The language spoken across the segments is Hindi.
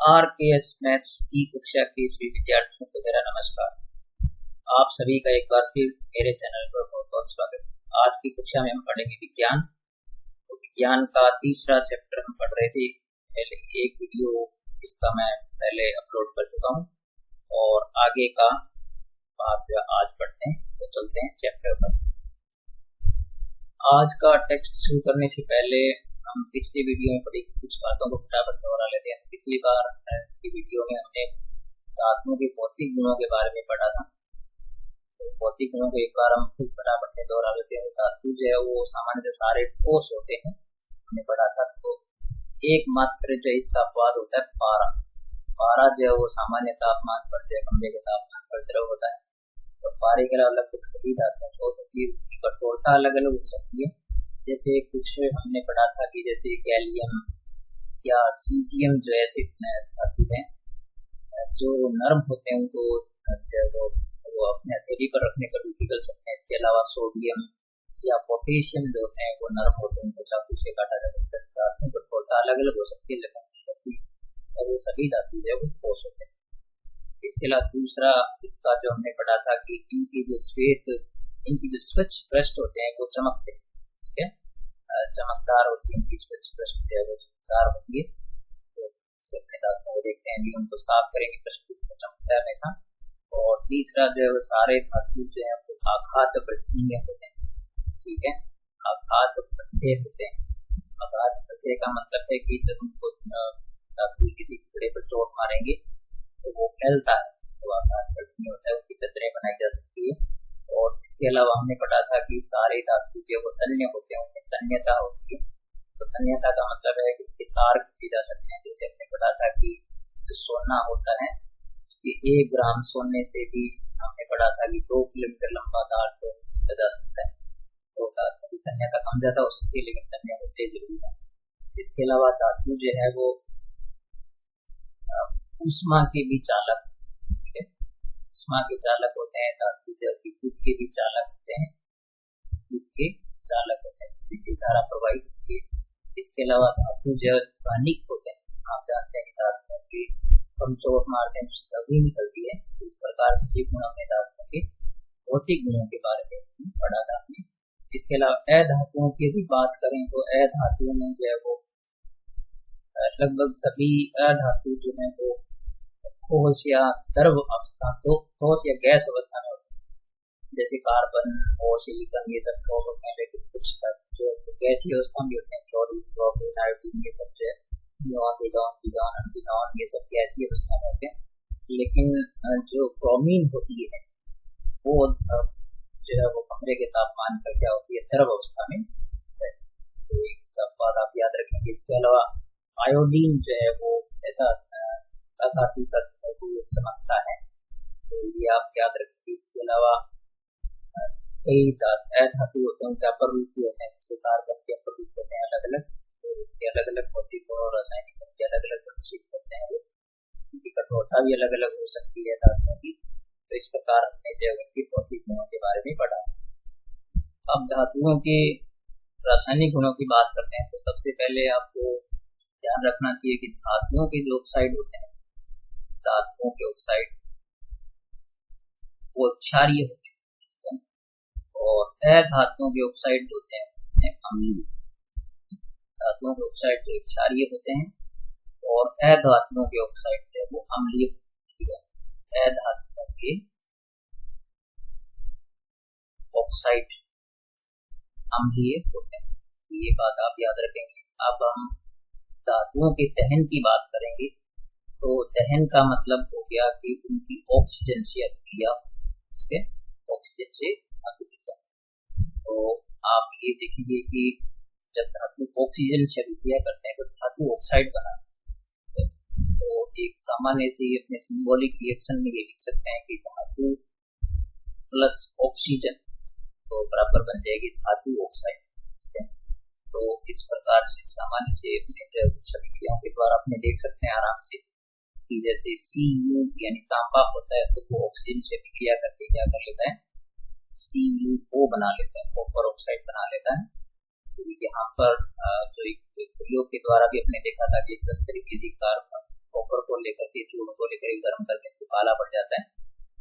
आरकेएस मैथ्स की कक्षा के सभी विद्यार्थियों को मेरा नमस्कार। आप सभी का एक बार फिर मेरे चैनल पर बहुत बहुत स्वागत है। आज की कक्षा में हम पढ़ेंगे विज्ञान। तो विज्ञान का तीसरा चैप्टर हम पढ़ रहे थे। पहले एक वीडियो इसका मैं पहले अपलोड कर चुका हूँ और आगे का भाग आज पढ़ते हैं। तो चलते हैं चैप्टर पर। आज का टेक्स्ट शुरू करने से पहले हम पिछली वीडियो में पढ़ी कुछ बातों को फटाफट दोहरा लेते हैं। पिछली बार की वीडियो में हमने धातुओं के भौतिक गुणों के बारे में पढ़ा था। तो भौतिक गुणों को एक बार हम फिर फटाफट में दोहरा लेते हैं। धातु जो है वो सामान्य सारे ठोस होते हैं, हमने पढ़ा था। तो एकमात्र जो इसका अपवाद होता है पारा। पारा जो है वो सामान्य तापमान पर जो कमरे के तापमान पर द्रव होता है। तो पारे के अलावा लगभग सभी धातुएं ठोस होती है। उसकी कठोरता अलग अलग हो सकती है। जैसे कुछ हमने पढ़ा था कि जैसे गैलियम या सीजियम जो ऐसे धातु हैं जो नरम होते हैं उनको वो अपने हथेली पर रखने पर भी पिघल सकते हैं। इसके अलावा सोडियम या पोटेशियम जो है वो नरम होते हैं, उनको चाकू से काटा जा सकता है। धातुओं की कठोरता अलग अलग हो सकती है, लेकिन और ये सभी धातु जो है वो ठोस होते हैं। इसके अलावा दूसरा इसका जो हमने पढ़ा था कि इनकी जो स्वच्छ पृष्ठ होते हैं वो चमकते हैं, ठीक है, चमकदार होती है। इनकी स्वच्छ पृष्ठ जो है वो चमकदार होती है। तो इसे अपने दांतों को देखते हैं, उनको साफ करेंगे, पृष्ठ चमकता है हमेशा। और तीसरा जो है वो सारे धातु जो है वो आघात बर्धनीय होते हैं, ठीक है, आघात बद्ध होते हैं। आघात बद्ध का मतलब है कि जब उनको धातु किसी टुकड़े पर चोट मारेंगे तो वो फैलता है, तो आघात बर्धनीय होता है। उनकी चदरें बनाई जा सकती है। और इसके अलावा हमने पढ़ा था कि सारे धातु जो वो तन्य होते हैं, उनमें तन्यता होती है। तो तन्यता का मतलब है कि तार खींचे जा सकते हैं। जैसे हमने पढ़ा था कि जो सोना होता है उसके 1 ग्राम सोने से भी हमने पढ़ा था कि 2 किलोमीटर लंबा तार को खींचा जा सकता है। तो तन्यता कम ज्यादा हो सकती है, लेकिन तन्य होते जरूर है। इसके अलावा धातु जो है वो ऊष्मा के भी चालक, ठीक है, ऊष्मा के चालक होते हैं। धातु जो विद्युत के भी चालक होते हैं, विद्युत के चालक होते हैं, विद्युत धारा प्रवाहित होती है। इसके अलावा धातु जो ध्वनिक होते हैं। आप जानते हैं कि धातुओं की हम चोट मारते हैं उसकी ध्वनि निकलती है। इस प्रकार से ये गुण हमने धातुओं के भौतिक गुणों के बारे में पढ़ा था हमने। इसके अलावा अधातुओं की यदि बात करें तो अधातुओं में जो है वो लगभग सभी अधातु जो है वो ठोस या द्रव अवस्था, तो ठोस या गैस अवस्था में होते हैं। जैसे कार्बन और सिलिकॉन ये सब ठोस होते हैं, लेकिन कुछ जो गैसीय अवस्था में होते हैं। क्लोरीन, ब्रोमीन, आयोडीन ये सब जो है, नियॉन, वीगान, एंटीनॉन ये सब गैसीय अवस्था में होते हैं। लेकिन जो ब्रोमीन होती है वो जो है वो कमरे के तापमान पर क्या होती है, द्रव अवस्था में रहती है। तो इसका बात आप याद रखेंगे। इसके अलावा आयोडीन जो है वो ऐसा अधातु तत्व चमकता है, तो ये आप याद रखेंगे। इसके अलावा कई अधातु होते हैं, उनके अपर रूप भी होते हैं, जैसे कार्बन के अपर रूप होते हैं अलग अलग, तो उनके अलग अलग भौतिक गुण और रासायनिक गुण के अलग अलग प्रदर्शित होते हैं। उनकी कठोरता भी अलग अलग हो सकती है धातुओं की। तो इस प्रकार हमने जो इनकी भौतिक गुणों के बारे में पढ़ा। अब धातुओं के रासायनिक गुणों की बात करते हैं। तो सबसे पहले आपको ध्यान रखना चाहिए कि धातुओं के जो ऑक्साइड होते हैं, धातुओं के ऑक्साइड वो क्षारीय होते हैं, और अधातुओं के ऑक्साइड होते हैं अम्लीय। धातुओं के ऑक्साइड जो क्षारीय होते हैं और अधातुओं के ऑक्साइड जो है वो अम्लीय होते हैं। अधातुओं के ऑक्साइड अम्लीय होते हैं, ये बात आप याद रखेंगे। अब हम धातुओं के दहन की बात करेंगे। तो दहन का मतलब हो गया कि उनकी ऑक्सीजन से अभिक्रिया, ठीक है, ऑक्सीजन से अभिक्रिया। तो आप ये देखिए कि जब धातु ऑक्सीजन से अभिक्रिया करते हैं तो धातु ऑक्साइड बनाते हैं। तो एक सामान्य से अपने सिंबॉलिक रिएक्शन में ये लिख सकते हैं कि धातु प्लस ऑक्सीजन तो बराबर बन जाएगी धातु ऑक्साइड, ठीक है। तो इस प्रकार से सामान्य से अपने सभी क्रियाओं के द्वारा अपने देख सकते हैं आराम से कि जैसे Cu यानी तांबा होता है तो वो ऑक्सीजन से अभिक्रिया करके क्या कर लेता है, CuO बना लेता है, कॉपर ऑक्साइड बना लेता है। तो यहाँ पर जो एक प्रयोग के द्वारा भी अपने देखा था कि 10 तरीके की कॉपर को लेकर के, चूड़ों को लेकर गर्म करके तो काला पड़ जाता है,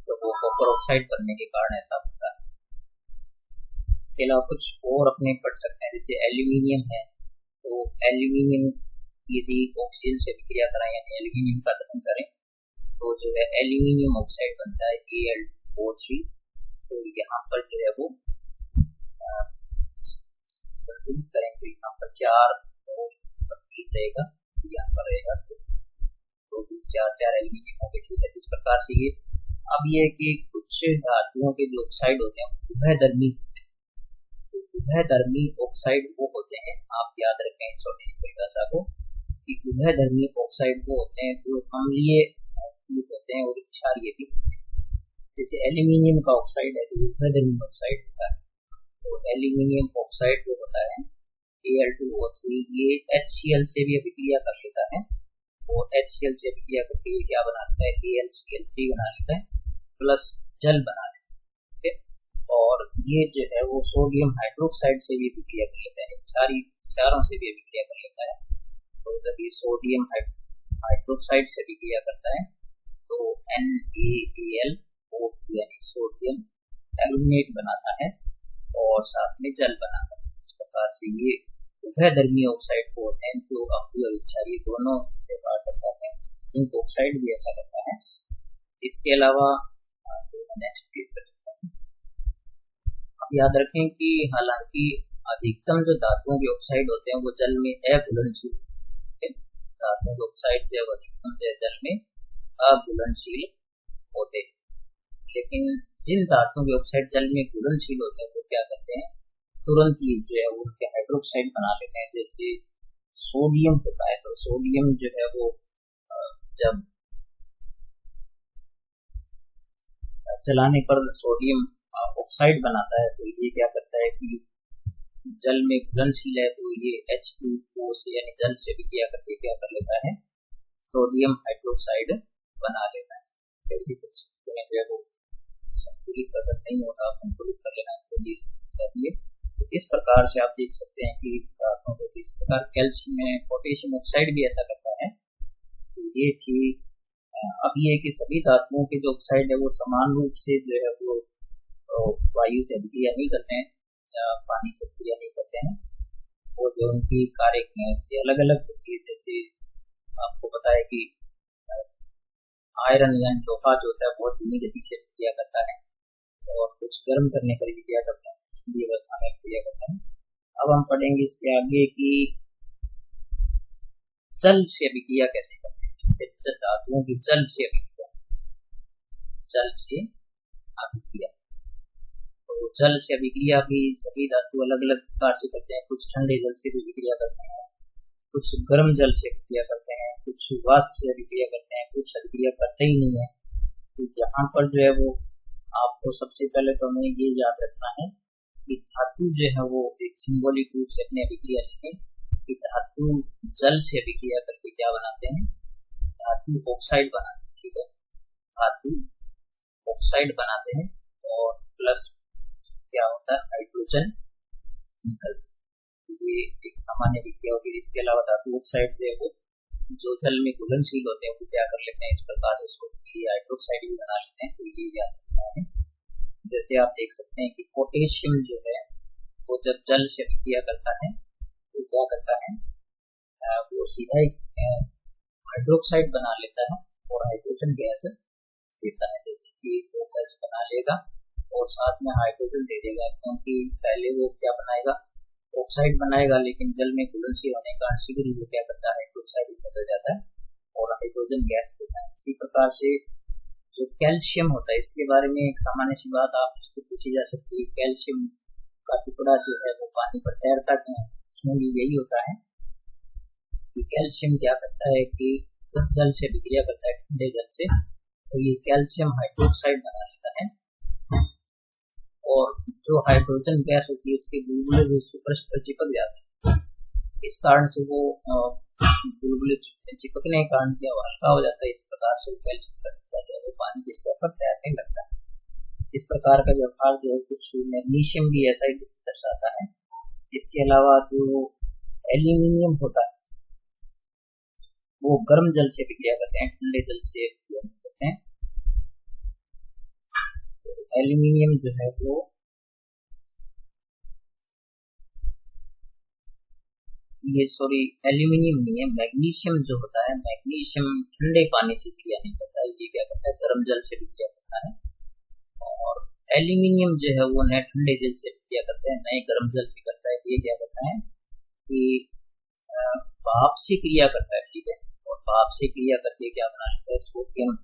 तो वो कॉपर ऑक्साइड बनने के कारण ऐसा होता है। इसके अलावा कुछ और अपने पढ़ सकते हैं, जैसे एल्यूमिनियम है, तो एल्यूमिनियम यदि ऑक्सीजन से विक्रिया कराएं यानी एल्यूमिनियम का दहन करें तो जो है एल्यूमिनियम ऑक्साइड बनता है Al2O3। तो यहाँ पर जो है वो संतुलित करें तो यहाँ पर 4 रहेगा, यहाँ पर रहेगा तो 4 एल्यूमिनियम हो गए, ठीक है। इस प्रकार से ये अब ये कि कुछ धातुओं के जो ऑक्साइड होते हैं उभयधर्मी होते हैं, तो उभयधर्मी ऑक्साइड वो होते हैं, आप याद रखें इस छोटी सी परिभाषा को कि उभयधर्मी ऑक्साइड वो होते हैं जो अम्लीय होते हैं और क्षारीय भी होते हैं। जैसे एल्यूमिनियम का ऑक्साइड है तो उभयधर्मी ऑक्साइड होता है, तो एल्यूमिनियम ऑक्साइड जो होता है Al2O3 ये HCl से भी अभिक्रिया कर लेता है और HCl से अभिक्रिया करके क्या बना लेता है AlCl3 बना लेता है प्लस जल बना लेता है, ठीक है। और ये जो है वो सोडियम हाइड्रोक्साइड से भी अभिक्रिया कर लेता है, क्षारों से भी अभिक्रिया कर लेता है। तो जब ये सोडियम हाइड्रोक्साइड से अभिक्रिया करता है तो NaAlO2 यानी सोडियम एल्यूमिनेट बनाता है और साथ में जल बनाता है। इस प्रकार से ये उभयधर्मी ऑक्साइड को होते हैं जो अम्लीय और क्षारीय दोनों व्यवहार दर्शाते हैं। जिंक ऑक्साइड भी ऐसा करता है। इसके अलावा नेक्स्ट पेज पर चलते हैं। अब याद रखें कि हालांकि अधिकतम जो धातुओं के ऑक्साइड होते हैं वो जल में अघुलनशील होते हैं, धातुओं के ऑक्साइड जो अधिकतम जल में अघुलनशील होते हैं, लेकिन जिन धातुओं के ऑक्साइड जल में घुलनशील होते हैं वो क्या करते हैं तुरंत ही जो है वो हाइड्रोक्साइड बना लेते हैं। जैसे सोडियम होता है तो सोडियम जो है वो जब जलाने पर सोडियम ऑक्साइड बनाता है तो ये क्या करता है कि जल में घुलनशील है तो ये H2O से यानी जल से अभिक्रिया करके क्या कर लेता है सोडियम हाइड्रोक्साइड बना लेता है। फिर भी कुछ जो है वो संतुलित अगर नहीं होता संतुलित कर लेना तो ये चाहिए। तो इस प्रकार से आप देख सकते हैं कि इस प्रकार कैल्शियम में पोटेशियम ऑक्साइड भी ऐसा करता है। तो ये थी अब ये कि सभी धातुओं के जो ऑक्साइड है वो समान रूप से जो है वो वायु से अभिक्रिया नहीं करते हैं या पानी से अभिक्रिया नहीं करते हैं, वो जो उनकी कार्य अलग अलग होती है। जैसे आपको पता है कि आयरन यानी लोहा जो होता है बहुत धीमी गति से अभिक्रिया करता है और कुछ गर्म करने पर भी क्या करते हैं ठंडी अवस्था में अभिक्रिया करते हैं। अब हम पढ़ेंगे इसके आगे कि जल से अभिक्रिया कैसे करते हैं। धातुओं की जल से अभिक्रिया, जल से अभिक्रिया, तो जल से अभिक्रिया भी सभी धातु अलग अलग प्रकार से करते हैं। कुछ ठंडे जल से भी अभिक्रिया करते हैं, कुछ गर्म जल से अभिक्रिया करते हैं, कुछ वाष्प से अभिक्रिया करते हैं, कुछ अभिक्रिया करते ही नहीं है। तो यहाँ पर जो है वो आपको सबसे पहले तो हमें ये याद रखना है कि धातु जो है वो एक सिंबॉलिक रूप से अपने अभिक्रिया लिखें कि धातु जल से अभिक्रिया करके क्या बनाते हैं धातु ऑक्साइड बनाते हैं, ठीक है। धातु ऑक्साइड बनाते हैं और प्लस क्या होता है हाइड्रोजन निकलते हैं, ये एक सामान्य अभिक्रिया होगी। इसके अलावा धातु ऑक्साइड जो है वो जो जल में घुलनशील होते हैं वो क्या कर लेते हैं इस प्रकार से इसको हाइड्रोक्साइड भी बना लेते हैं। तो ये याद रखना है। जैसे आप देख सकते हैं कि पोटेशियम जो है वो जब जल से अभिक्रिया करता है तो क्या करता है वो सीधा एक हाइड्रोक्साइड बना लेता है और हाइड्रोजन गैस देता है। जैसे कि वो गैस बना लेगा और साथ में हाइड्रोजन दे देगा, क्योंकि पहले वो क्या बनाएगा ऑक्साइड बनाएगा लेकिन जल में घुलनशील होने का शीघ्र ही वो क्या करता है हाइड्रोक्साइड बदल जाता है और हाइड्रोजन गैस देता है। इसी प्रकार से जो कैल्शियम होता है इसके बारे में एक सामान्य सी बात आपसे पूछी जा सकती है, कैल्शियम का टुकड़ा जो है वो पानी पर तैरता क्यों है। उसमें भी यही होता है कि कैल्शियम क्या करता है कि जब जल से अभिक्रिया करता है ठंडे जल से तो ये कैल्शियम हाइड्रोक्साइड बना लेता है और जो हाइड्रोजन गैस होती है उसके बुलबुले जो उसके पृष्ठ पर चिपक जाते हैं, इस कारण से वो बुलबुले चिपकने के कारण क्या हल्का हो जाता है। इस प्रकार से कैल्शियम का वो पानी के स्तर पर तैरने लगता है। इस प्रकार का व्यवहार जो है कुछ मैग्नीशियम भी ऐसा ही दर्शाता है। इसके अलावा जो एल्यूमिनियम होता है वो गर्म जल से विक्रिया करते हैं, ठंडे जल से करते हैं। तो एल्यूमिनियम जो है वो एल्यूमिनियम नहीं है, मैग्नीशियम जो होता है, मैग्नीशियम ठंडे पानी से क्रिया नहीं करता है, ये क्या करता है, गर्म जल से क्रिया करता है। और एल्यूमिनियम जो है वो नए ठंडे जल से क्रिया करता है, नए गर्म जल से करता है। ये क्या करता है कि भाप से क्रिया करता है, ठीक है। और भाप से क्रिया करके क्या बना लेता है, सोडियम,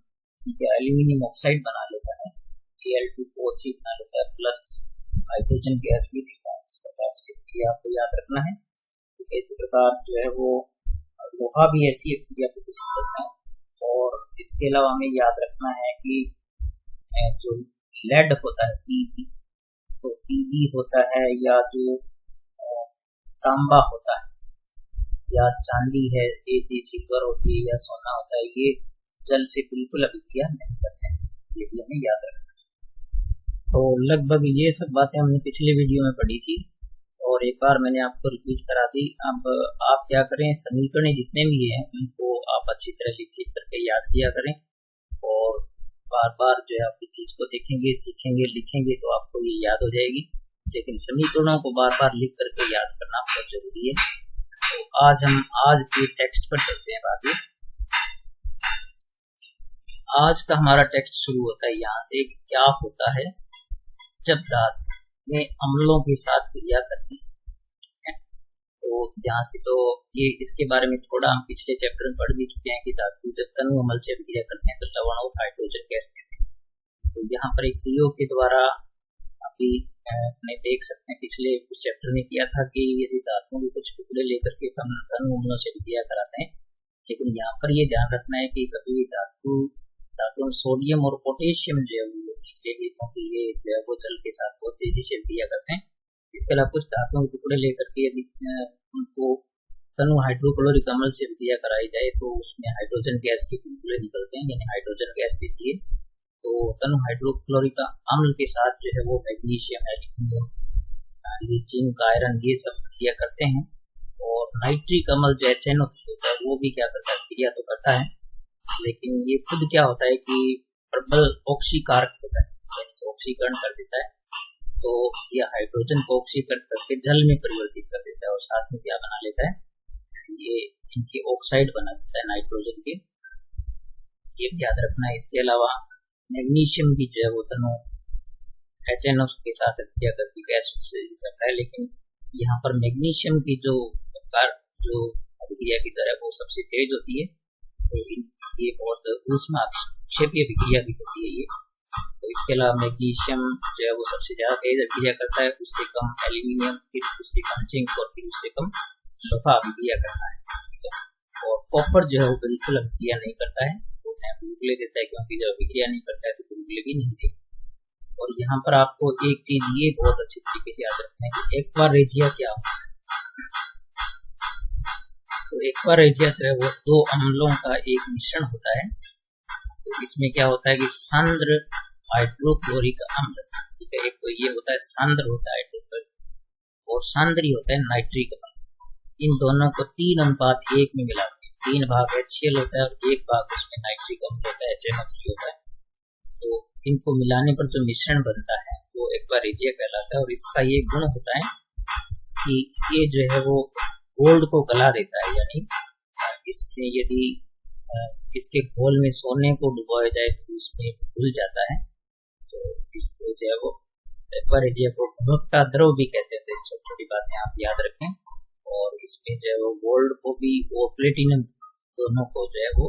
ठीक है, एल्यूमिनियम ऑक्साइड बना लेता है, Al2O3 बना लेता है, प्लस हाइड्रोजन गैस भी देता है। इस प्रकार से क्रिया आपको याद रखना है। इसी प्रकार जो है वो लोहा भी ऐसी क्रिया प्रदर्शित करता है। और इसके अलावा हमें याद रखना है कि जो लेड होता है Pb, तो Pb होता है, या जो तांबा होता है, या चांदी है, Ag सिल्वर होती है, या सोना होता है, ये जल से बिल्कुल अभिक्रिया नहीं करते हैं, ये भी हमें याद रखना है। तो लगभग ये सब बातें हमने पिछले वीडियो में पढ़ी थी और एक बार मैंने आपको रिपीट करा दी। अब आप क्या करें, समीकरण जितने भी हैं उनको आप अच्छी तरह लिख करके याद किया करें, और बार बार जो है आपकी चीज को देखेंगे, सीखेंगे, लिखेंगे तो आपको ये याद हो जाएगी। लेकिन समीकरणों को बार बार लिख करके याद करना बहुत जरूरी है। तो आज हम आज के टेक्स्ट पर चलते हैं आगे। आज का हमारा टेक्स्ट शुरू होता है यहाँ से, क्या होता है जब धातु में अम्लों के साथ क्रिया करती है। तो यहाँ से तो ये इसके बारे में थोड़ा हम पिछले चैप्टर में पढ़ भी चुके हैं कि धातु जब तनु अम्ल से क्रिया करते हैं तो लवण और हाइड्रोजन गैस देते हैं। तो यहाँ पर एक प्रयोग के द्वारा अभी अपने देख सकते हैं, पिछले कुछ चैप्टर में किया था कि यदि धातुओं के कुछ टुकड़े लेकर के हम तनु अम्लों से क्रिया कराते हैं, लेकिन यहाँ पर ये ध्यान रखना है कि कभी धातु सोडियम और पोटेशियम जो है वो नीचे, क्योंकि ये जो है वो जल के साथ बहुत तेजी से क्रिया करते हैं। इसके अलावा कुछ धातुओं के टुकड़े लेकर के यदि उनको तनु हाइड्रोक्लोरिक अम्ल से क्रिया कराई जाए तो उसमें हाइड्रोजन गैस के बुलबुले निकलते हैं, यानी हाइड्रोजन गैस देती है। तो तनु हाइड्रोक्लोरिक अम्ल के साथ जो है वो मैग्नीशियम, एल्यूमिनियम, जिंक, आयरन ये सब क्रिया करते हैं। और नाइट्रिक अम्ल जो HNO3 होता है वो भी क्या करता है, क्रिया तो करता है, लेकिन ये खुद क्या होता है कि प्रबल ऑक्सीकारक होता है, ऑक्सीकरण कर देता है। तो यह हाइड्रोजन को ऑक्सीकृत करके जल में परिवर्तित कर देता है और साथ में क्या बना लेता है, ये इनके ऑक्साइड बना देता है नाइट्रोजन के, ये याद रखना है। इसके अलावा मैग्नीशियम भी जो है वो तनु HNO के साथ क्रिया करके गैस से करता है, लेकिन यहाँ पर मैग्नीशियम की जो अभिक्रिया की दर है वो सबसे तेज होती है। तो ये बहुत ऊष्माक्षेपीय अभिक्रिया भी होती है ये। तो इसके अलावा मैग्नीशियम जो है वो सबसे ज्यादा तेज अभिक्रिया करता है, उससे कम एल्यूमिनियम, फिर उससे कम जिंक और फिर उससे कम लोहा अभिक्रिया करता है। और कॉपर जो है वो बिल्कुल अभिक्रिया नहीं करता है, वो बुलबुले देता है, क्योंकि जब अभिक्रिया नहीं करता है तो बुलबुले भी नहीं देगा। और यहाँ पर आपको एक चीज ये बहुत अच्छी तरीके से याद रखना है कि एक्वारेजिया क्या होता है। तो एक्वारेजिया जो है वो दो अम्लों का एक मिश्रण होता है। तो इसमें क्या होता है कि सांद्र हाइड्रोक्लोरिक अम्ल, ठीक है, एक तो ये होता है सांद्र होता है हाइड्रोक्लोरिक और सांद्री होता है नाइट्रिक अम्ल। इन दोनों को 3:1 में मिलाते हैं, 3 भाग HCl होता है और 1 भाग उसमें नाइट्रिक अम्ल होता है, HNO3 होता है। तो इनको मिलाने पर जो मिश्रण बनता है वो एक्वारेजिया कहलाता है। और इसका ये गुण होता है कि ये जो है वो गोल्ड को गला देता है, यानी इसमें यदि इसके घोल में सोने को डुबोया जाए तो उसमें घुल जाता है। तो इसको जो है वो एक्वारेजिया को भुभुक्ता द्रव भी कहते हैं। तो इस छोटी छोटी बातें आप याद रखें। और इसमें जो है वो गोल्ड को भी और प्लेटिनम दोनों को जो है वो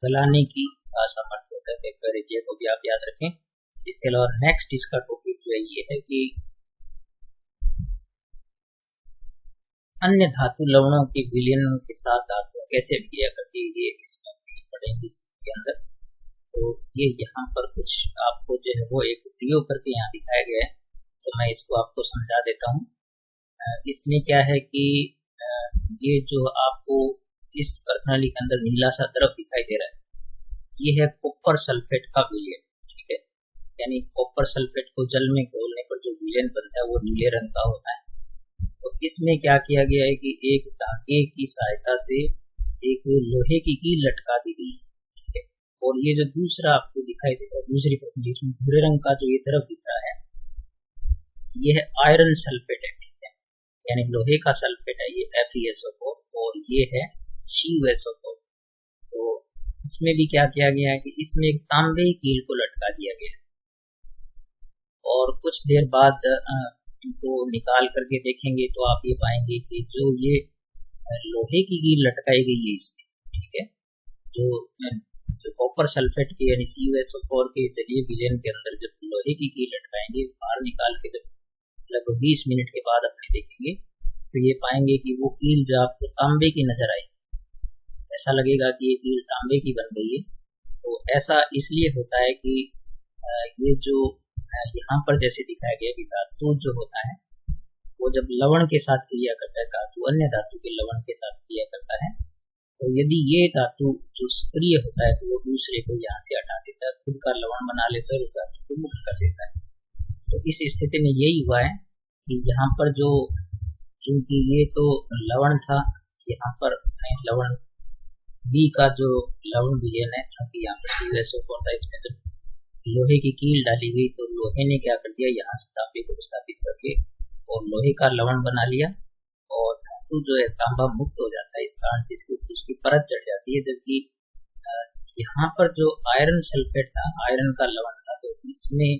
गलाने की सामर्थ्य होता है। एक्वारेजिया को भी आप याद रखें। इसके अलावा नेक्स्ट इसका टॉपिक जो है ये है कि अन्य धातु लवणों के विलयन के साथ धातु कैसे क्रिया करती है, ये इसमें भी पढ़ेंगे इसके अंदर। तो ये यहाँ पर कुछ आपको जो है वो एक प्रयोग करके यहाँ दिखाया गया है, तो मैं इसको आपको समझा देता हूँ। इसमें क्या है कि ये जो आपको इस प्रणाली के अंदर नीला सा द्रव दिखाई दे रहा है, ये है कॉपर सल्फेट का विलयन, ठीक है। यानी कॉपर सल्फेट को जल में घोलने पर जो विलयन बनता है वो नीले रंग का होता है। तो इसमें क्या किया गया है कि एक धागे की सहायता से एक लोहे की कील लटका दी गई, ठीक है। और ये जो दूसरा आपको दिखाई दे रहा है, दूसरी पतली, इसमें भूरे रंग का जो ये तरफ दिख रहा है, ये है आयरन सल्फेट है, ठीक है, यानी लोहे का सल्फेट है ये FeSO4, और ये है CuSO4। तो इसमें भी क्या किया गया है कि इसमें एक तांबे की कील को लटका दिया गया है, और कुछ देर बाद इनको निकाल करके देखेंगे तो आप ये पाएंगे कि जो ये लोहे की कील लटकाई गई है इसमें, ठीक है, जो कॉपर सल्फेट के यानी CuSO4 के जलीय विलयन के अंदर जब लोहे की कील लटकाएंगे, बाहर निकाल के जब लगभग 20 मिनट के बाद अपने देखेंगे तो ये पाएंगे कि वो कील जो आपको तांबे की नजर आई, ऐसा लगेगा कि ये कील तांबे की बन गई है। तो ऐसा इसलिए होता है कि ये जो यहाँ पर जैसे दिखाया गया कि धातु जो होता है वो जब लवण के साथ क्रिया करता है, धातु अन्य धातु के लवण के साथ क्रिया करता है, तो यदि ये धातु जो सक्रिय होता है तो वो दूसरे को यहाँ से हटा देता है, खुद का लवण बना लेता है और उस धातु को मुक्त कर देता है। तो इस स्थिति में यही हुआ है कि यहाँ पर जो, चूंकि ये तो लवण था, यहाँ पर लवण बी का जो लवण विलयन है, क्योंकि यहाँ पर CuSO4 था, इसमें जब लोहे की कील डाली गई तो लोहे ने क्या कर दिया, यहाँ से तांबे को विस्थापित करके और लोहे का लवण बना लिया, और धातु जो है तांबा मुक्त हो जाता है, इस कारण से उसकी परत चढ़ जाती है। जबकि यहाँ पर जो आयरन सल्फेट था, आयरन का लवण था, तो इसमें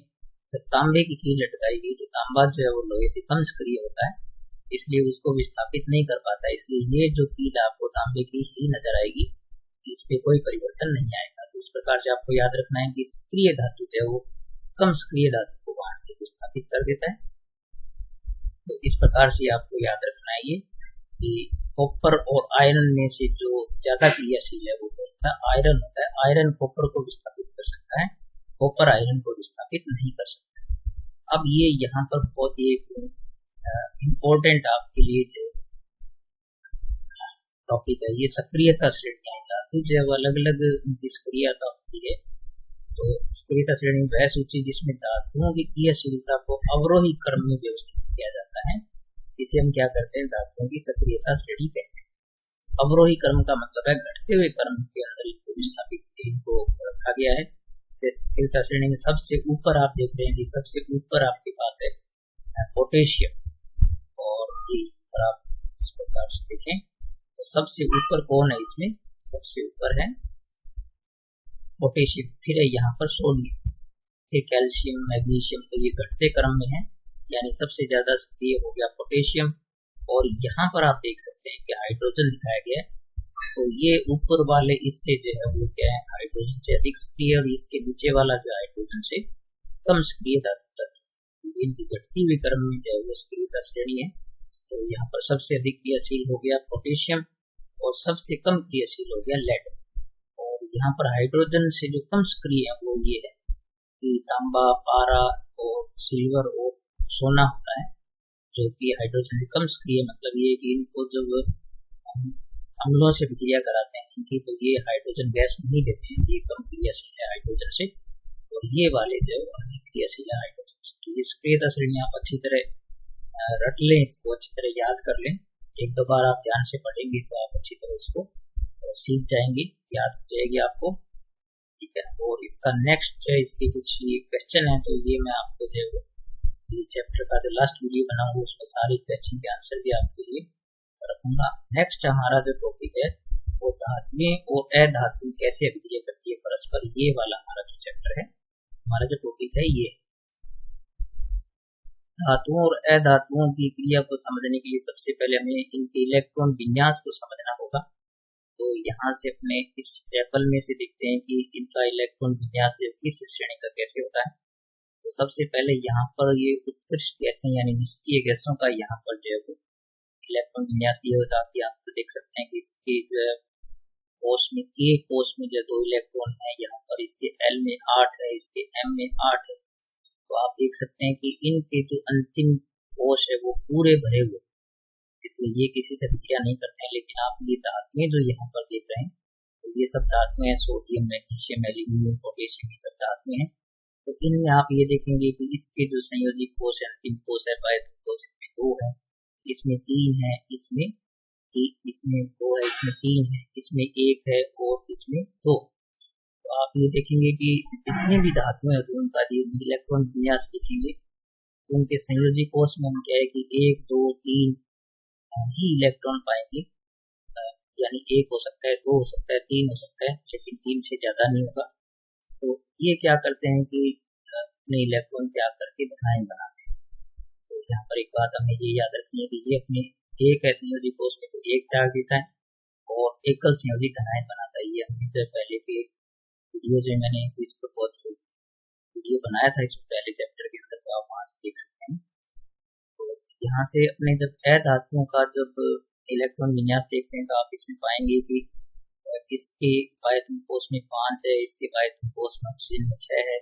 जब तांबे की कील लटकाई गई तो तांबा जो है वो लोहे से कम सक्रिय होता है, इसलिए उसको विस्थापित नहीं कर पाता, इसलिए ये जो कील आपको तांबे की ही नजर आएगी, इस पे कोई परिवर्तन नहीं आएगा। तो इस प्रकार से आपको याद रखना है कि सक्रिय धातु जो है वो कम सक्रिय धातु को वहां से विस्थापित कर देता है। तो इस प्रकार से आपको याद रखना है ये कि कॉपर और आयरन में से जो ज्यादा क्रियाशील है वो होता है आयरन होता है। आयरन कॉपर को विस्थापित कर सकता है, कॉपर आयरन को विस्थापित नहीं कर सकता। अब ये यहाँ पर बहुत ही इम्पोर्टेंट आपके लिए जो टॉपिक है, ये सक्रियता श्रेणियां है। धातु जो है वो अलग अलग उनकी सक्रियता होती है। तो सक्रियता श्रेणी वह सूची जिसमें धातुओं की क्रियाशीलता को अवरोही क्रम में व्यवस्थित किया जाता है, इसे हम क्या करते हैं, धातुओं की सक्रियता श्रेणी कहते हैं। अवरोही क्रम का मतलब है घटते हुए क्रम के अंदर इनको विस्थापित इनको रखा गया है। सक्रियता श्रेणी में सबसे ऊपर आप देख रहे हैं कि सबसे ऊपर आपके पास है पोटेशियम, और ये पर आप इस प्रकार से देखें तो सबसे ऊपर कौन है, इसमें सबसे ऊपर है पोटेशियम, फिर है यहाँ पर सोडियम, फिर कैल्शियम, मैग्नीशियम। तो ये घटते क्रम में है, यानी सबसे ज्यादा सक्रिय हो गया पोटेशियम। और यहाँ पर आप देख सकते हैं कि हाइड्रोजन दिखाया गया है, तो ये ऊपर वाले इससे जो है वो क्या है, हाइड्रोजन से अधिक सक्रिय, और इसके नीचे वाला जो हाइड्रोजन से कम सक्रिय धातु, इनकी घटती हुई क्रम में जो है वो सक्रियता श्रेणी है। तो यहाँ पर सबसे अधिक क्रियाशील हो गया पोटेशियम और सबसे कम क्रियाशील हो गया लेड। और यहाँ पर हाइड्रोजन से जो कम सक्रिय है वो ये है कि तांबा, पारा और सिल्वर और सोना होता है, जो कि हाइड्रोजन से कम सक्रिय, मतलब ये कि इनको जब अम्लों से क्रिया कराते हैं इनकी, तो ये हाइड्रोजन गैस नहीं देते हैं, ये कम क्रियाशील है हाइड्रोजन से, और ये वाले जो अधिक क्रियाशील है हाइड्रोजन से। तो ये सक्रियता श्रेणी आप अच्छी तरह रट लें, इसको अच्छी तरह याद कर लें, एक दो बार आप ध्यान से पढ़ेंगे तो आप अच्छी तरह इसको सीख जाएंगे, याद हो जाएगी आपको, ठीक है। और इसका नेक्स्ट जो है इसके कुछ ये क्वेश्चन है, तो ये मैं आपको जो ये चैप्टर का जो लास्ट वीडियो बनाऊंगा उसमें सारे क्वेश्चन के आंसर भी आपके लिए रखूंगा। नेक्स्ट हमारा जो टॉपिक है वो धातुएं और अधातुएं कैसे अभिक्रिया करती है परस्पर, ये वाला हमारा जो चैप्टर है, हमारा जो टॉपिक है ये धातुओं और अधातुओं की क्रिया को समझने के लिए सबसे पहले हमें इनके इलेक्ट्रॉन विन्यास को समझना होगा। तो यहाँ से अपने इस टेबल में से देखते हैं कि इनका इलेक्ट्रॉन विन्यास जो किस श्रेणी का कैसे होता है। तो सबसे पहले यहाँ पर ये उत्कृष्ट गैसें यानी निष्क्रिय गैसों का यहाँ पर जो है इलेक्ट्रॉन विन्यास दिया होता है। आप यहाँ पर देख सकते हैं कि इसके जो है कोष में, ए कोष में जो 2 इलेक्ट्रॉन है, यहाँ पर इसके एल में 8 है, इसके एम में 8 है। तो आप देख सकते हैं कि इनके जो अंतिम कोष है वो पूरे भरे हुए, इसलिए ये किसी से क्रिया नहीं करते हैं। लेकिन आप ये धातुएं जो यहाँ पर देख रहे हैं, तो ये सब धातुएं हैं, सोडियम, मैग्नीशियम, एल्यूमिनियम, पोटेशियम, ये सब धातुएं हैं। तो इनमें आप ये देखेंगे कि इसके जो संयोजी कोष है, अंतिम कोष है, बाह्य कोष, इसमें 2 है, इसमें 3 है, इसमें इसमें 2 है, इसमें 3 है, इसमें 1 है और इसमें 2। तो आप ये देखेंगे कि जितने भी धातु हैं तो उनका जो इलेक्ट्रॉन विन्यास लिखेंगे तो उनके संयोजी कोष में हम क्या है कि 1, 2, 3 ही इलेक्ट्रॉन पाएंगे, यानी 1 हो सकता है, 2 हो सकता है, 3 हो सकता है, लेकिन 3 से ज़्यादा नहीं होगा। तो ये क्या करते हैं कि अपने इलेक्ट्रॉन त्याग करके धनायन बनाते हैं। तो यहाँ पर एक बात हमें ये याद रखनी है कि ये अपने एक है संयोजी कोष में तो 1 त्याग देता है और एकल संयोजी धनायन बनाता है। ये हमने जो पहले के वीडियो जो मैंने इस पर बहुत वीडियो बनाया था इसमें पहले चैप्टर के अंदर, तो आप वहाँ से देख सकते हैं। तो यहाँ से अपने जब अधातुओं का जब इलेक्ट्रॉन विन्यास देखते हैं तो आप इसमें पाएंगे कि इसके आयतन कोष में 5 है, इसके आयतन कोष में ऑक्सीजन में 6 है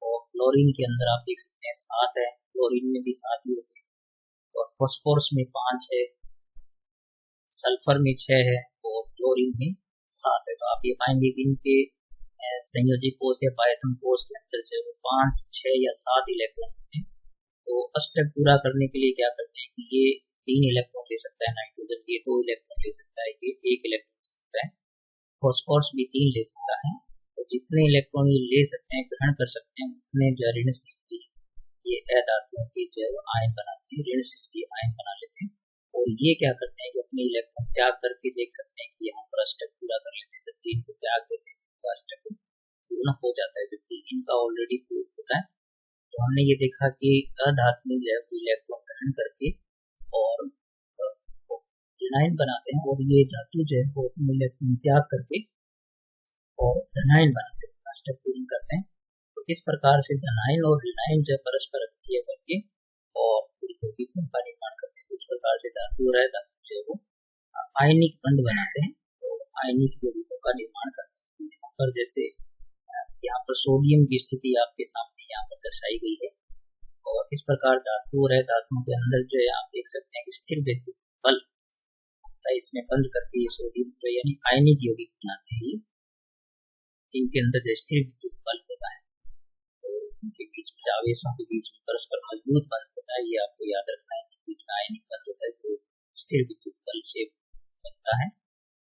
और फ्लोरीन के अंदर आप देख सकते हैं 7 है, फ्लोरीन में भी 7 ही होते हैं और फास्फोरस में 5 है, सल्फर में 6 है और क्लोरीन में 7 है। तो आप ये पाएंगे कि इनके संयोजी कोष या आयतन कोष के अंदर जो 5, 6 या 7 इलेक्ट्रॉन होते हैं। तो अष्टक पूरा करने के लिए क्या करते हैं कि ये 3 इलेक्ट्रॉन ले सकता है नाइट्रोजन, ये 2 इलेक्ट्रॉन ले सकता है, ये 1 इलेक्ट्रॉन ले सकता है, फास्फोरस भी 3 ले सकता है। तो जितने इलेक्ट्रॉन ये ले सकते हैं, ग्रहण कर सकते हैं, उतने जो ऋण संयोजी ये अधातुओं के जो आयन बनाते हैं, ऋण संयोजी आयन बना लेते हैं। और ये क्या करते हैं कि अपने इलेक्ट्रॉन त्याग करके देख सकते हैं कि यहाँ पर अष्टक पूरा कर लेते हैं। तो 3 को त्याग देते हैं तो अष्टक पूर्ण हो जाता है, जबकि इनका ऑलरेडी पूर्ण होता है। तो हमने ये देखा कि अधातु में जो है इलेक्ट्रॉन ग्रहण करके और ऋणायन बनाते हैं और ये धातु जो है वो अपने इलेक्ट्रॉन त्याग करके और धनायन बनाते हैं, अष्टक पूर्ण करते हैं। तो इस प्रकार से धनायन और ऋणायन जो परस्पर क्रिया करके और यौगिकों का निर्माण करते हैं। तो इस प्रकार से धातु और अधातु जो है वो आयनिक बंध बनाते हैं और आयनिक यौगिकों का निर्माण करते हैं। यहाँ पर जैसे यहाँ पर सोडियम की स्थिति आपके सामने यहाँ पर दर्शाई गई है और इस प्रकार धातु और धातुओं के अंदर जो है आप देख सकते हैं कि स्थिर विद्युत बल इसमें बंद करके ये सोडियम जो यानी आयनिक यौगिक बनाते हैं, जिनके अंदर स्थिर विद्युत बल होता है और उनके बीच में आवेशों के बीच में परस्पर मजबूत बंध होता है। ये आपको याद रखना है कि आयनिक बंध होता है जो स्थिर विद्युत बल से बनता है।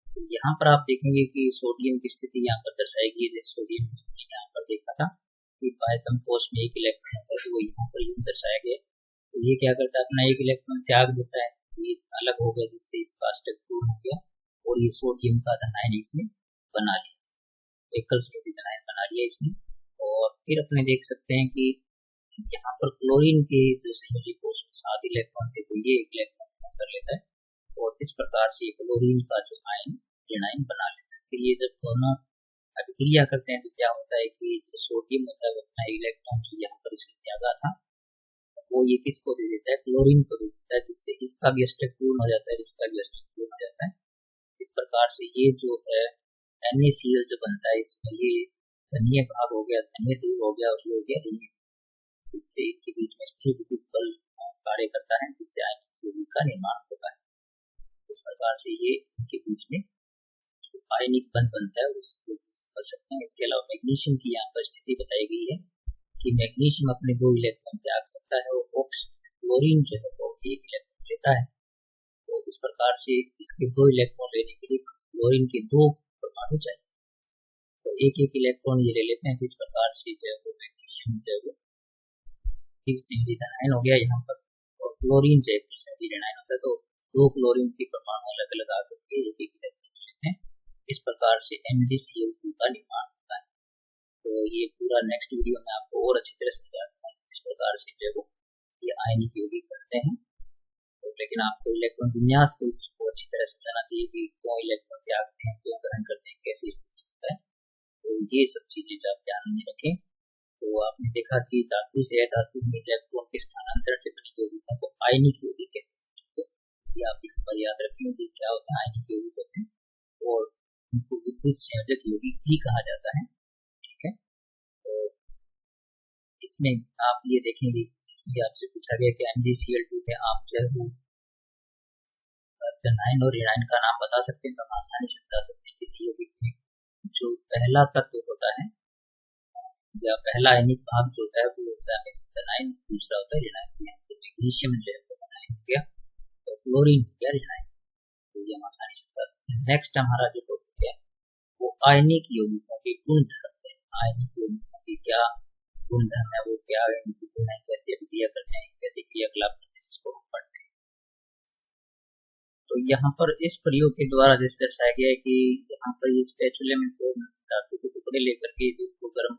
तो यहाँ पर आप देखेंगे कि सोडियम की स्थिति यहाँ पर दर्शाई गई है। जैसे सोडियम यहाँ पर देखा था कि आयतन कोष में 1 इलेक्ट्रॉन है, तो वो यहाँ पर यूं दर्शाया गया। तो ये क्या करता है, अपना 1 इलेक्ट्रॉन त्याग देता है, ये अलग हो गया जिससे इसका अष्टक पूर्ण हो गया और ये सोडियम का धनायन इसने बना लिया, एकल संयोजी धनायन बना लिया इसने। और फिर अपने देख सकते हैं कि यहाँ पर क्लोरीन के जो संयोजी कोष में 7 इलेक्ट्रॉन थे, तो ये 1 इलेक्ट्रॉन कर लेता है और इस प्रकार से क्लोरीन का जो आयन ऋणायन बना लेता है। फिर ये जब दोनों अभिक्रिया करते हैं तो क्या होता है कि जो सोडियम होता है वो अपना इलेक्ट्रॉन जो यहाँ पर इसने त्यागा था वो ये किसको दे देता है, क्लोरीन को दे देता है, जिससे इसका भी अष्टक पूर्ण हो जाता है, इसका भी अष्टक पूर्ण हो जाता है। इस प्रकार से ये जो है NaCl जो बनता है इसमें ये धनीय भाग हो गया, धनीय ध्रुव हो गया और ये हो गया ऋणीय, जिससे इनके बीच में स्थिर विद्युत बल कार्य करता है जिससे आयनिक यौगिक का निर्माण होता है। इस प्रकार से ये इनके बीच में आयनिक बंध बनता है उसको कर सकते हैं। इसके अलावा मैग्नीशियम की यहाँ पर स्थिति बताई गई है कि मैग्नीशियम अपने 2 इलेक्ट्रॉन त्याग सकता है और क्लोरीन जो है वो 1 इलेक्ट्रॉन लेता है। तो इस प्रकार से इसके 2 इलेक्ट्रॉन लेने के लिए क्लोरीन के 2 परमाणु चाहिए, तो 1-1 इलेक्ट्रॉन ये ले लेते हैं। तो इस प्रकार से जो है वो मैग्नीशियम जो है वो फिर संयोजी धनायन हो गया यहाँ पर और क्लोरीन जो है फिर संयोजी ऋणायन होता है। तो 2 क्लोरीन के परमाणु अलग अलग आकर के 1-1 इलेक्ट्रॉन लेते हैं। इस प्रकार से MgCl2 का निर्माण होता है। तो ये पूरा नेक्स्ट वीडियो में आपको और अच्छी तरह समझाता हूँ इस प्रकार से जो ये आयनिक यौगिक करते हैं। तो लेकिन आपको इलेक्ट्रॉन विन्यास को इसको अच्छी तरह समझाना चाहिए कि क्यों इलेक्ट्रॉन त्यागते हैं, क्यों ग्रहण करते हैं, कैसी स्थिति होता है। तो ये सब चीजें जो आप ध्यान में रखें। तो आपने देखा कि धातु से अधातु में इलेक्ट्रॉन के स्थानांतरण से बने यौगिकों को आयनिक यौगिक कहते हैं। ये आप यहाँ पर याद रखेंगे क्या होता है, आयनिक यौगिक होते हैं और उनको विद्युत संयोजक यौगिक भी कहा जाता है। ठीक है, तो इसमें आप ये देखेंगे, इसमें आपसे पूछा गया कि MgCl2 में आप जो है वो धनायन और ऋणायन का नाम बता सकते हैं। तो हम आसानी से बता सकते हैं किसी यौगिक में जो पहला तत्व होता है या पहला आयनिक भाग जो होता है वो होता है धनायन, दूसरा होता है ऋणायन। मैग्नीशियम जो है वो धनायन हो गया, तो क्लोरीन हो गया ऋणायन। तो भी हम आसानी से बता सकते हैं। नेक्स्ट हमारा जो टॉपिक है वो आयनिक यौगिकों के गुण धर्म है। आयनिक यौगिकों के क्या गुण धर्म है, वो क्या है, कैसे अभिक्रिया करते हैं, कैसे क्रियाकलाप करते हैं, इसको हम पढ़ते हैं। तो यहाँ पर इस प्रयोग के द्वारा जैसे दर्शाया गया है कि यहाँ पर इस स्पैचुला में तो धातु के टुकड़े लेकर के दूध को गर्म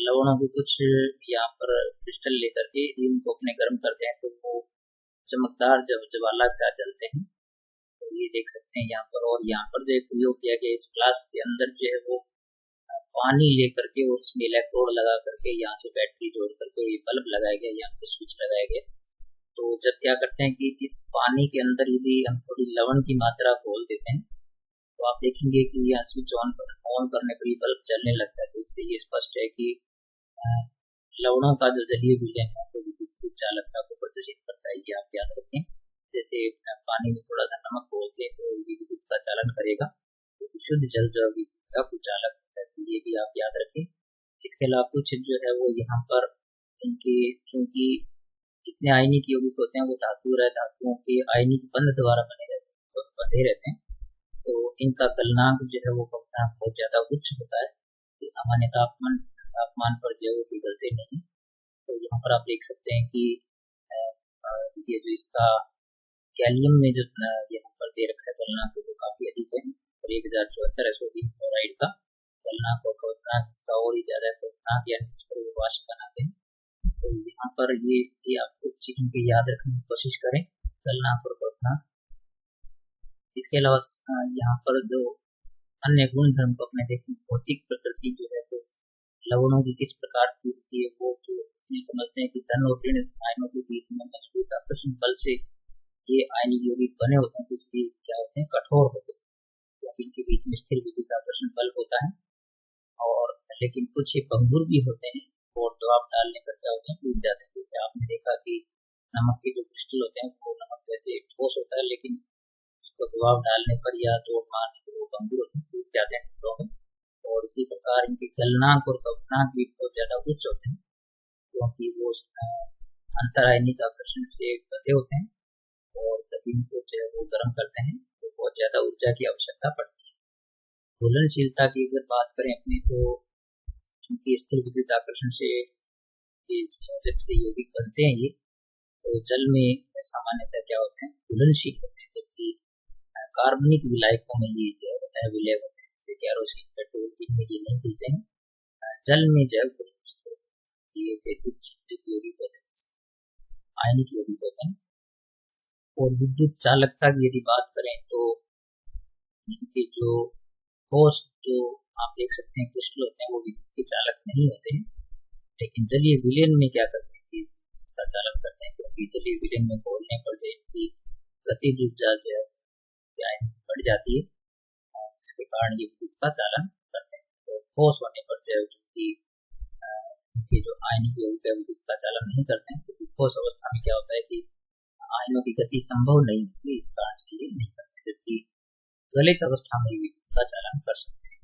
लवणों के कुछ यहाँ पर क्रिस्टल लेकर के इनको अपने गर्म करते हैं तो वो चमकदार जब ज्वाला के साथ जलते हैं। तो ये देख सकते हैं यहाँ पर। और यहाँ पर जो प्रयोग किया गया इस फ्लास्क के अंदर जो है वो पानी लेकर के और उसमें इलेक्ट्रोड लगा करके यहाँ से बैटरी जोड़ करके ये बल्ब लगाया गया, यहाँ पे स्विच लगाया गया। तो जब क्या करते हैं कि इस पानी के अंदर यदि हम थोड़ी लवण की मात्रा घोल देते हैं तो आप देखेंगे कि यहाँ स्विच ऑन करने पर ये बल्ब चलने लगता है। तो इससे ये स्पष्ट है कि लवणों का जो जलीय विलयन है वो विद्युत की चालकता को प्रदर्शित करता है। ये आप याद रखें। जैसे पानी में थोड़ा सा नमक घोल दें तो ये विद्युत का चालन करेगा, तो शुद्ध जल जो विद्युत का कुचालक होता है। तो ये भी आप याद रखें। इसके अलावा कुछ जो है वो यहाँ पर इनके क्योंकि जितने आयनिक यौगिक होते हैं वो धातुओं के आयनिक बंध द्वारा बंधे रहते हैं। तो इनका गलनांक जो है वो बहुत ज्यादा उच्च होता है। तो सामान्य तापमान पर जो है वो पिघलते नहीं। तो यहाँ पर आप देख सकते हैं कि ये जो इसका गैलियम में जो यहाँ पर दे रखा है गलनांक वो काफी अधिक है और 1074 है सोडियम क्लोराइड का गलनांक और क्वथनांक इसका और ही ज्यादा है। क्वथनांक यानी इस पर वो वाष्प बनाते हैं। तो यहाँ पर ये आप कुछ चीजों की याद रखने की कोशिश करें, गलनांक और क्वथनांक। इसके अलावा यहाँ पर जो अन्य गुण धर्म को अपने देखें, भौतिक प्रकृति जो है तो लवणों की किस प्रकार की होती है वो जो समझते हैं कि धन और ऋण आयनों के बीच में मजबूत आकर्षण बल से ये आयनिक यौगिक बने होते हैं। तो इसलिए क्या होते हैं, कठोर होते हैं क्योंकि इनके बीच में स्थिर विद्युत आकर्षण बल होता है। और लेकिन कुछ ये भंगुर भी होते हैं और दबाव डालने पर क्या होते हैं, टूट जाते हैं। जैसे आपने देखा कि नमक के जो क्रिस्टल होते हैं वो नमक जैसे ठोस होता है लेकिन उसको दबाव डालने पर या तो मारने पर वो भंगुर होते हैं, टूट जाते हैं टुकड़ों में। और इसी प्रकार इनके गलनांक और क्वथनांक भी बहुत ज्यादा उच्च होते हैं क्योंकि वो अंतरायनिक आकर्षण से बंधे होते हैं और जब इनको जो है वो गर्म करते हैं तो बहुत ज्यादा ऊर्जा की आवश्यकता पड़ती है। घुलनशीलता की अगर बात करें अपनी तो क्योंकि स्थिर विद्युत आकर्षण से संयोजक से यौगिक बनते हैं ये तो जल में सामान्यतः क्या होते हैं, घुलनशील होते हैं। जबकि कार्बनिक विलायकों में ये जो है विलय होते हैं जैसे कैरोसिन पेट्रोल इनमें ये नहीं मिलते हैं। जल में जो है ये विद्युत यौगिक होते हैं, आयनिक यौगिक होते हैं। और विद्युत चालकता की यदि बात करें तो इनके जो ठोस जो आप देख सकते हैं क्रिस्टल होते हैं वो विद्युत के चालक नहीं होते हैं। लेकिन जलीय विलयन में क्या करते हैं कि इसका चालन करते हैं क्योंकि जलीय विलयन में घोलने पर जो इनकी गतिज ऊर्जा जो है बढ़ जाती है जिसके कारण ये विद्युत का चालन करते हैं। तो ठोस होने पर जो है क्योंकि उनके जो आयनिक यौगिक विद्युत का चालन नहीं करते हैं तो ठोस अवस्था में क्या होता है कि आयनों की गति संभव नहीं होती, इस कारण से ये नहीं करते। जबकि गलित अवस्था में विद्युत का चालन कर सकते हैं।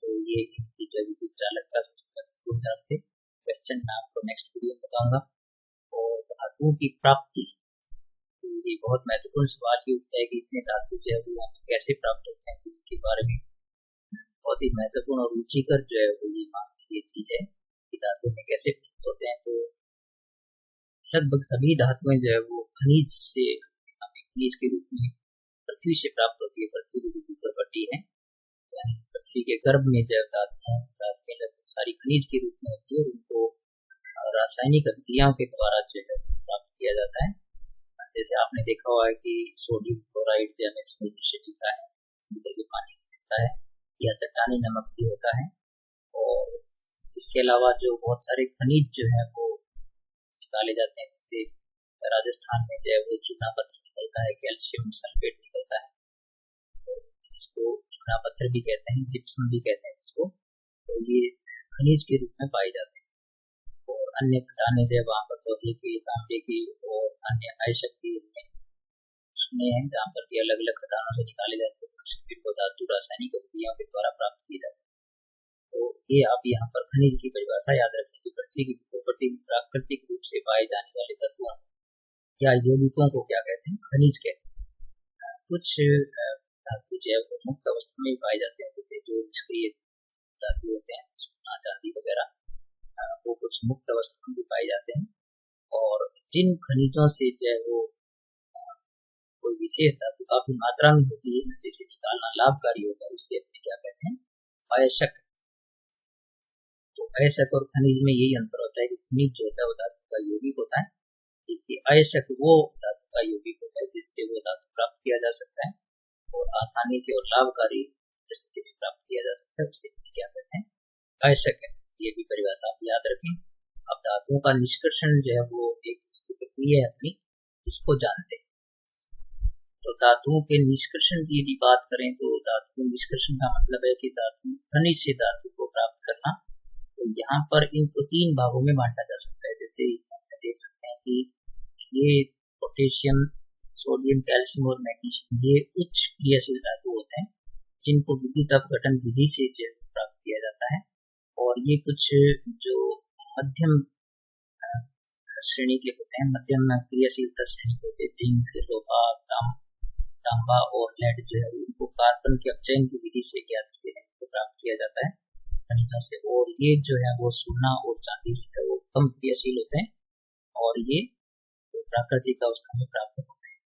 तो ये इनकी जो विद्युत चालकता से संबंधित गुण धर्म थे। क्वेश्चन मैं आपको नेक्स्ट वीडियो में बताऊंगा। और धातुओं की प्राप्ति, तो ये बहुत महत्वपूर्ण सवाल ये उठता है कि इतने धातु जो है वो हमें कैसे प्राप्त होते हैं। तो इनके बारे में बहुत ही महत्वपूर्ण और रुचिकर जो है वो ये चीज है कि धातु में कैसे प्राप्त होते हैं। तो लगभग सभी धातुएं जो है वो खनिज से खनिज के रूप में पृथ्वी से प्राप्त होती है। पृथ्वी की जो ऊपर पट्टी है यानी पृथ्वी के गर्भ में जो धातुएं लगभग सारी खनिज के रूप में होती है और उनको रासायनिक अभिक्रियाओं के द्वारा जो है प्राप्त किया जाता है। जैसे आपने देखा हुआ है कि सोडियम क्लोराइड जो हमें समुद्र से मिलता है, समुद्र के पानी से मिलता है, या चट्टानी नमक भी होता है। और इसके अलावा जो बहुत सारे खनिज जो है वो निकाले जाते हैं। जैसे राजस्थान में जो है वो चूना पत्थर निकलता है, कैल्शियम सल्फेट निकलता है तो जिसको चूना पत्थर भी कहते हैं, जिप्सम भी कहते हैं जिसको। तो ये खनिज के रूप में पाए जाते हैं। और अन्य खदानें जो है वहाँ पर कोयले की, तांबे की और अन्य अयशक्ति उसमें है जहाँ पर भी अलग अलग खदानों से निकाले जाते हैं धातु रासायनिक अभिक्रियाओं के द्वारा प्राप्त किए जाते हैं। तो ये आप यहाँ पर खनिज की परिभाषा याद रखें कि पृथ्वी की प्रॉपर्टी प्राकृतिक रूप से पाए जाने वाले तत्वों या यौगिकों को क्या कहते हैं, खनिज कहते हैं। कुछ धातु जो है वो मुक्त अवस्था में भी पाए जाते हैं, जैसे जो निष्क्रिय धातु होते हैं सोना चांदी वगैरह, वो कुछ मुक्त अवस्था में भी पाए जाते हैं। और जिन खनिजों से जो है वो कोई विशेष धातु काफी मात्रा में होती है जिसे निकालना लाभकारी होता है, उससे अपने क्या कहते हैं, अयस्क। तो अयस्क और खनिज में यही अंतर होता है कि खनिज जो होता है वो धातु का यौगिक होता है, जबकि अयस्क वो धातु का यौगिक होता है जिससे वो धातु प्राप्त किया जा सकता है और आसानी से और लाभकारी स्थिति में प्राप्त किया जा सकता है, उसे क्या कहते हैं, अयस्क। ये भी परिभाषा आप याद रखें। अब धातुओं का निष्कर्षण जो है वो एक उसकी प्रक्रिया है अपनी, उसको जानते हैं। तो धातुओं के निष्कर्षण की यदि बात करें तो धातु के निष्कर्षण का मतलब है कि धातु खनिज से धातु को प्राप्त करना। तो यहाँ पर इनको 3 भागों में बांटा जा सकता है। जैसे देख सकते हैं कि ये पोटेशियम, सोडियम, कैल्शियम और मैग्नीशियम ये उच्च क्रियाशील धातु होते हैं जिनको विद्युत अपघटन विधि से प्राप्त किया जाता है। और ये कुछ जो मध्यम श्रेणी के होते हैं, मध्यम क्रियाशीलता श्रेणी के होते हैं, जिंक, लोहा, तांबा और लेड जो है इनको कार्बन के अपचयन की विधि से प्राप्त किया जाता है खनिजों से। और ये जो है वो सोना और चांदी जो है वो कम क्रियाशील होते हैं और ये प्राकृतिक अवस्था में प्राप्त होते हैं।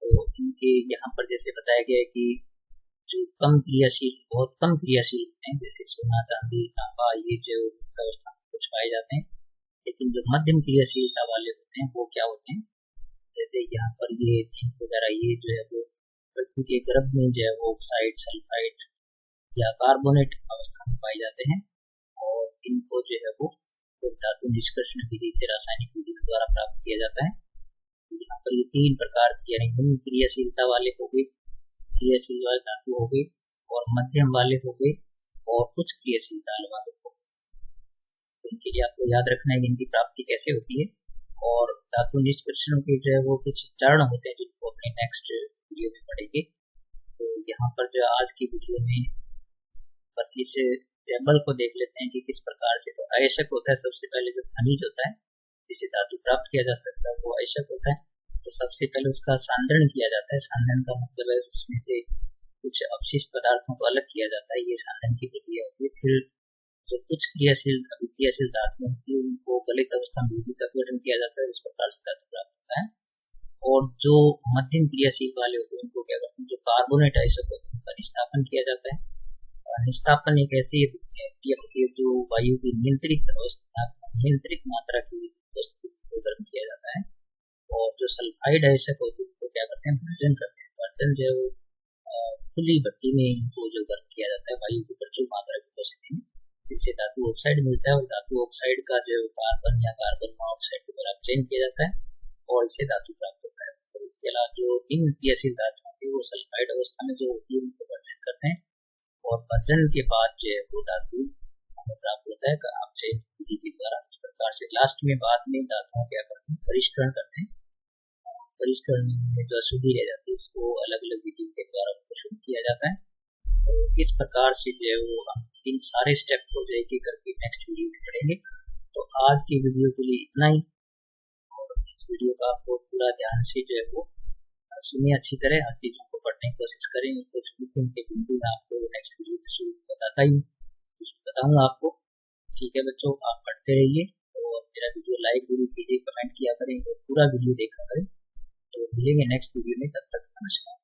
तो इनके यहाँ पर जैसे बताया गया है कि जो कम क्रियाशील, बहुत कम क्रियाशील होते हैं जैसे सोना, चांदी, तांबा, ये जो अवस्था में कुछ पाए जाते हैं। लेकिन जो मध्यम क्रियाशीलता वाले होते हैं वो क्या होते हैं, जैसे यहाँ पर ये जिंक वगैरह ये जो है वो पृथ्वी के गर्भ में जो है वो ऑक्साइड, सल्फाइड या कार्बोनेट अवस्था में पाए जाते हैं। और इनको जो है वो धातु निष्कर्षण विधि से रासायनिक विधि द्वारा प्राप्त किया जाता है। यहाँ पर ये 3 प्रकार की यानी निम्न क्रियाशीलता वाले हो गए, क्रियाशील वाले धातु हो गए, और मध्यम वाले हो गए, और कुछ क्रियाशीलता वाले हो गए। इनके लिए आपको याद रखना है कि इनकी प्राप्ति कैसे होती है। और धातु निष्कर्षण के जो है वो कुछ चरण होते हैं जिनको अपने नेक्स्ट वीडियो में पढ़ेंगे। तो यहाँ पर जो आज की वीडियो में बस इस टेबल को देख लेते हैं कि किस प्रकार से। तो अयस्क होता है सबसे पहले जो खनिज होता है जिसे धातु प्राप्त किया जा सकता है वो अयस्क होता है। तो सबसे पहले उसका सांद्रण किया जाता है। सांद्रण का मतलब है उसमें से कुछ अपशिष्ट पदार्थों को अलग किया जाता है, ये सांद्रण की प्रक्रिया होती है। फिर जो कुछ क्रियाशील धातु होती है उनको गलित अवस्था में विद्युत अपघटन किया जाता है, इस प्रकार से धातु प्राप्त होता है। और जो मध्यम क्रियाशील वाले होते हैं उनको क्या करते हैं, जो कार्बोनेट अयस्क होते हैं उनका निष्ठापन किया जाता है। निष्ठापन एक ऐसी प्रक्रिया होती है जो वायु की नियंत्रित मात्रा की वस्तु को गर्म किया जाता है। और जो सल्फाइड अयस्क होते हैं उनको क्या करते हैं, भर्जन करते हैं। भर्जन जो खुली भट्टी में इनको जो गर्म किया जाता है वायु की प्रचुर मात्रा की उपस्थिति में, जिससे धातु ऑक्साइड मिलता है। और धातु ऑक्साइड का जो कार्बन या कार्बन मोनोऑक्साइड के द्वारा चयन किया जाता है और इससे धातु प्राप्त होता है। और इसके अलावा जो इन क्रियाशील धातु होती है वो सल्फाइड अवस्था में जो होती है उनको भर्जन करते हैं। और भर्जन के बाद जो है वो धातु प्राप्त होता है अपचयन विधि के द्वारा। इस प्रकार से लास्ट में बाद में धातुओं क्या करते हैं, परिष्करण करते हैं। परिष्करण में जो अशुद्धि रह जाती है उसको अलग अलग विधि के द्वारा शुद्ध किया जाता है। तो इस प्रकार से जो है वो हम इन सारे स्टेप को जो है करके नेक्स्ट वीडियो में पढ़ेंगे। तो आज की वीडियो के लिए इतना ही। और इस वीडियो का आपको पूरा ध्यान से जो है वो सुनिए, अच्छी तरह हर चीजों को पढ़ने की कोशिश करें। कुछ उनके बिंदु मैं आपको नेक्स्ट वीडियो में शुरू बताता ही बताऊंगा आपको। ठीक है बच्चों, आप पढ़ते रहिए और मेरा वीडियो लाइक जरूर कीजिए, कमेंट किया करें और पूरा वीडियो देखा करें। तो मिलेंगे नेक्स्ट वीडियो में, तब तक नमस्कार।